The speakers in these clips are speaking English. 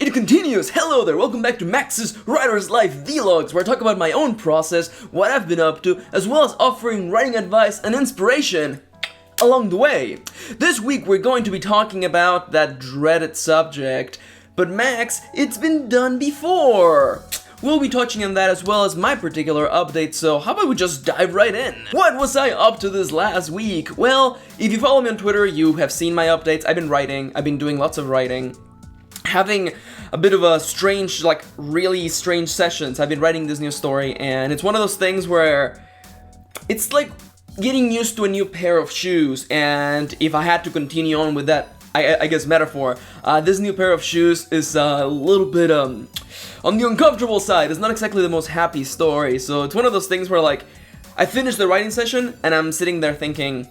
It continues! Hello there, welcome back to Max's Writer's Life Vlogs, where I talk about my own process, what I've been up to, as well as offering writing advice and inspiration along the way. This week we're going to be talking about that dreaded subject, but Max, it's been done before! We'll be touching on that as well as my particular update, so how about we just dive right in? What was I up to this last week? Well, if you follow me on Twitter, you have seen my updates. I've been writing, I've been doing lots of writing. Having a bit of a strange, really strange sessions. I've been writing this new story, and it's one of those things where it's like getting used to a new pair of shoes, and if I had to continue on with that, I guess, metaphor, this new pair of shoes is a little bit, on the uncomfortable side. It's not exactly the most happy story, so it's one of those things where, I finished the writing session, and I'm sitting there thinking,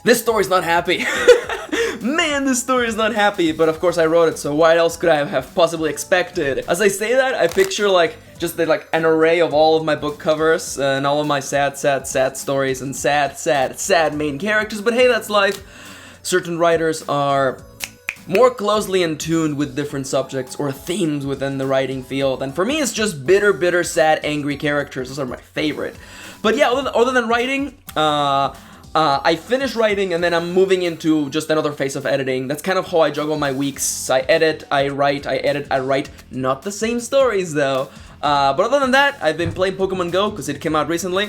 this story's not happy. Man, this story is not happy, but of course I wrote it, so what else could I have possibly expected? As I say that, I picture just an array of all of my book covers and all of my sad stories and sad main characters, but hey, that's life. Certain writers are more closely in tune with different subjects or themes within the writing field, and for me it's just bitter, sad, angry characters. Those are my favorite. But yeah, other than writing, I finish writing and then I'm moving into just another phase of editing. That's kind of how I juggle my weeks. I edit, I write, I edit, I write. Not the same stories though. But other than that, I've been playing Pokemon Go because it came out recently.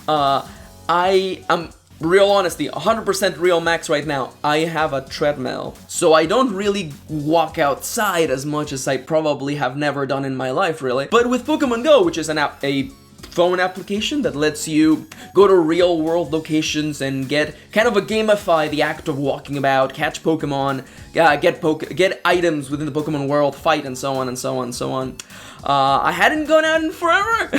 I am, real honesty, 100% real Max right now. I have a treadmill, so I don't really walk outside as much as I probably have never done in my life, really. But with Pokemon Go, which is a phone application that lets you go to real world locations and kind of gamify the act of walking about, catch Pokemon, get items within the Pokemon world, fight, and so on and so on and so on. I hadn't gone out in forever.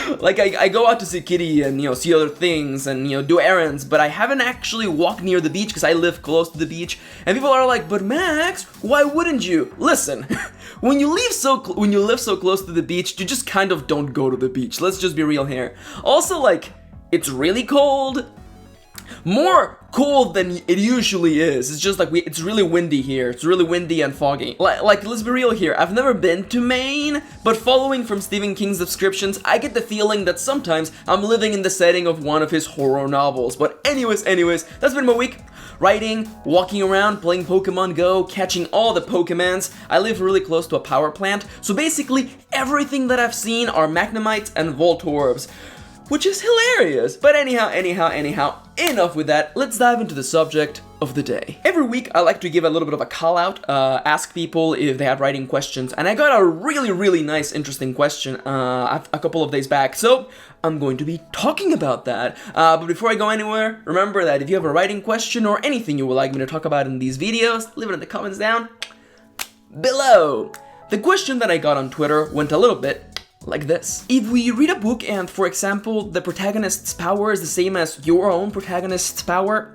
I go out to see Kitty and, see other things and, do errands, but I haven't actually walked near the beach because I live close to the beach. And people are like, but Max, why wouldn't you? Listen, when you live so close to the beach, you just kind of don't go to the beach. Let's just be real here. Also, it's really cold. More cold than it usually is. It's just it's really windy here. It's really windy and foggy. Let's be real here. I've never been to Maine, but following from Stephen King's descriptions, I get the feeling that sometimes I'm living in the setting of one of his horror novels. But anyways, that's been my week. Writing, walking around, playing Pokemon Go, catching all the Pokemons. I live really close to a power plant, so basically everything that I've seen are Magnemites and Voltorbs, which is hilarious. But anyhow, enough with that. Let's dive into the subject of the day. Every week, I like to give a little bit of a call out, ask people if they have writing questions, and I got a really nice, interesting question a couple of days back, so I'm going to be talking about that. But before I go anywhere, remember that if you have a writing question or anything you would like me to talk about in these videos, leave it in the comments down below. The question that I got on Twitter went a little bit like this. If we read a book and, for example, the protagonist's power is the same as your own protagonist's power,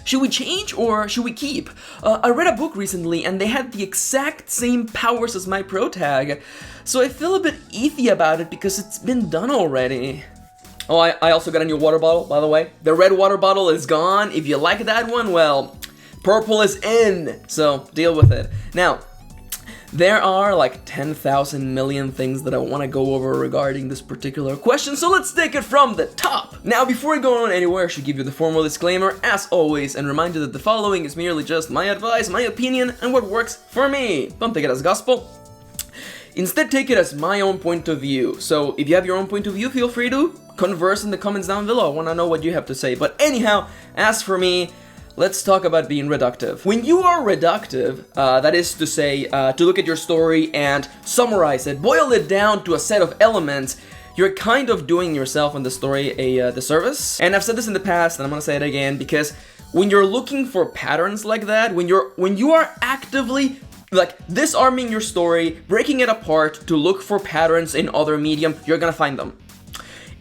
should we change or should we keep? I read a book recently and they had the exact same powers as my protag, so I feel a bit iffy about it because it's been done already. Oh, I also got a new water bottle, by the way. The red water bottle is gone. If you like that one, well, purple is in, so deal with it. Now, there are 10,000 million things that I want to go over regarding this particular question, so let's take it from the top. Now, before I go on anywhere, I should give you the formal disclaimer, as always, and remind you that the following is merely just my advice, my opinion, and what works for me. Don't take it as gospel. Instead, take it as my own point of view. So, if you have your own point of view, feel free to converse in the comments down below. I want to know what you have to say. But anyhow, as for me, let's talk about being reductive. When you are reductive, that is to say, to look at your story and summarize it, boil it down to a set of elements, you're kind of doing yourself and the story a disservice. And I've said this in the past, and I'm gonna say it again, because when you're looking for patterns like that, when you are actively disarming your story, breaking it apart to look for patterns in other medium, you're gonna find them.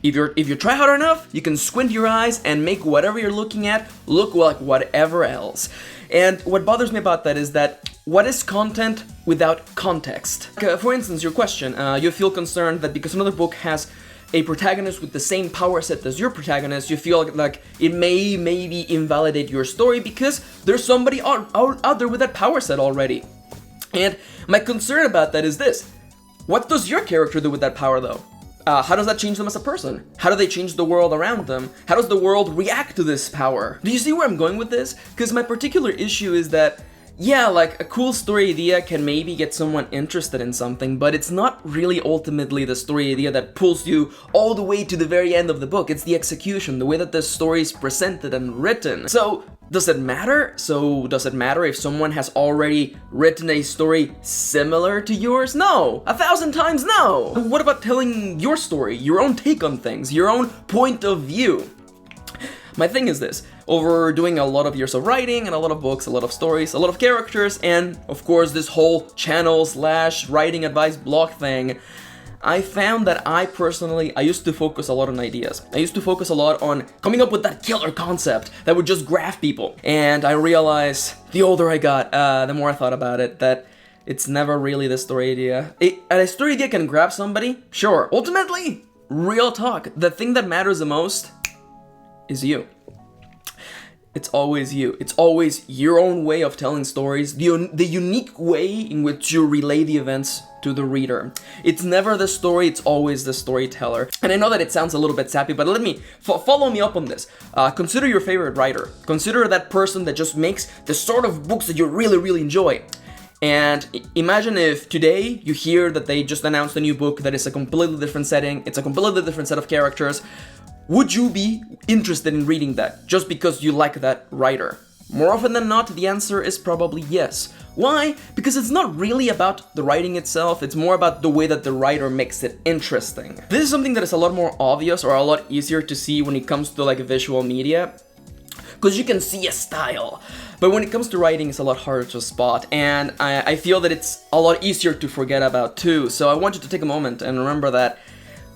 If you try hard enough, you can squint your eyes and make whatever you're looking at look like whatever else. And what bothers me about that is that what is content without context? For instance, your question, you feel concerned that because another book has a protagonist with the same power set as your protagonist, you feel like it may maybe invalidate your story because there's somebody out there with that power set already. And my concern about that is this. What does your character do with that power, though? How does that change them as a person? How do they change the world around them? How does the world react to this power? Do you see where I'm going with this? Because my particular issue is that, yeah, like, a cool story idea can maybe get someone interested in something, but it's not really ultimately the story idea that pulls you all the way to the very end of the book. It's the execution, the way that the story is presented and written. So, does it matter? Does it matter if someone has already written a story similar to yours? No! 1,000 times no! What about telling your story, your own take on things, your own point of view? My thing is this, over doing a lot of years of writing and a lot of books, a lot of stories, a lot of characters, and of course this whole channel/writing advice blog thing, I found that I used to focus a lot on ideas. I used to focus a lot on coming up with that killer concept that would just grab people. And I realized, the older I got, the more I thought about it, that it's never really the story idea. A story idea can grab somebody, sure. Ultimately, real talk, the thing that matters the most is you. It's always you. It's always your own way of telling stories, the unique way in which you relay the events to the reader. It's never the story, it's always the storyteller. And I know that it sounds a little bit sappy, but let me, follow me up on this. Consider your favorite writer. Consider that person that just makes the sort of books that you really, really enjoy. And imagine if today you hear that they just announced a new book that is a completely different setting, it's a completely different set of characters. Would you be interested in reading that just because you like that writer? More often than not, the answer is probably yes. Why? Because it's not really about the writing itself, it's more about the way that the writer makes it interesting. This is something that is a lot more obvious or a lot easier to see when it comes to like visual media, because you can see a style. But when it comes to writing, it's a lot harder to spot, and I feel that it's a lot easier to forget about too. So I want you to take a moment and remember that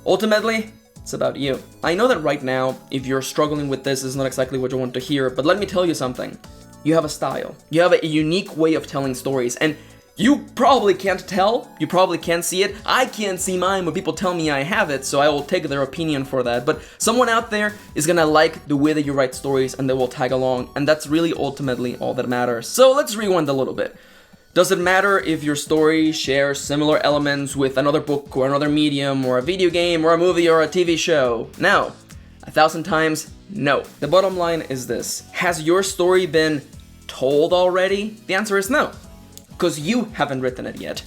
ultimately, it's about you. I know that right now, if you're struggling with this, it's not exactly what you want to hear, but let me tell you something. You have a style. You have a unique way of telling stories, and you probably can't tell, you probably can't see it. I can't see mine, but people tell me I have it, so I will take their opinion for that. But someone out there is gonna like the way that you write stories, and they will tag along, and that's really ultimately all that matters. So let's rewind a little bit. Does it matter if your story shares similar elements with another book or another medium or a video game or a movie or a TV show? No. 1,000 times, no. The bottom line is this. Has your story been told already? The answer is no. Because you haven't written it yet.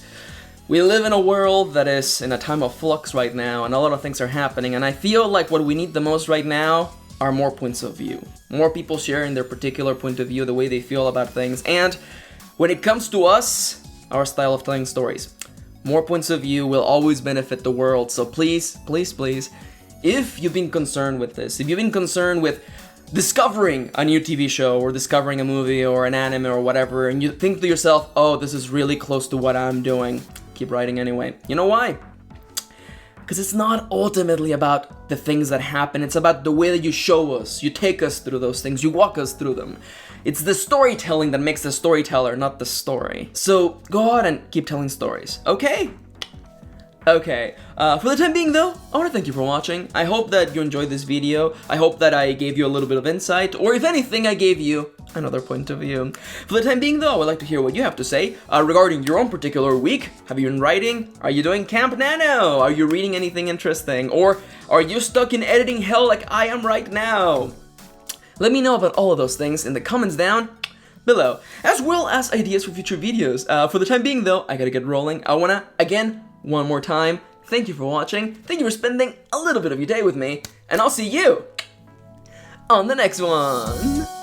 We live in a world that is in a time of flux right now, and a lot of things are happening, and I feel like what we need the most right now are more points of view. More people sharing their particular point of view, the way they feel about things, and when it comes to us, our style of telling stories, more points of view will always benefit the world. So please, please, please, if you've been concerned with this, if you've been concerned with discovering a new TV show or discovering a movie or an anime or whatever, and you think to yourself, oh, this is really close to what I'm doing, keep writing anyway. You know why? Because it's not ultimately about the things that happen, it's about the way that you show us, you take us through those things, you walk us through them. It's the storytelling that makes the storyteller, not the story. So go out and keep telling stories, okay? Okay, for the time being though, I want to thank you for watching. I hope that you enjoyed this video. I hope that I gave you a little bit of insight, or if anything, I gave you another point of view. For the time being though, I would like to hear what you have to say regarding your own particular week. Have you been writing? Are you doing Camp Nano? Are you reading anything interesting? Or are you stuck in editing hell like I am right now? Let me know about all of those things in the comments down below, as well as ideas for future videos. For the time being though, I gotta get rolling. I wanna, again, one more time, thank you for watching, thank you for spending a little bit of your day with me, and I'll see you on the next one.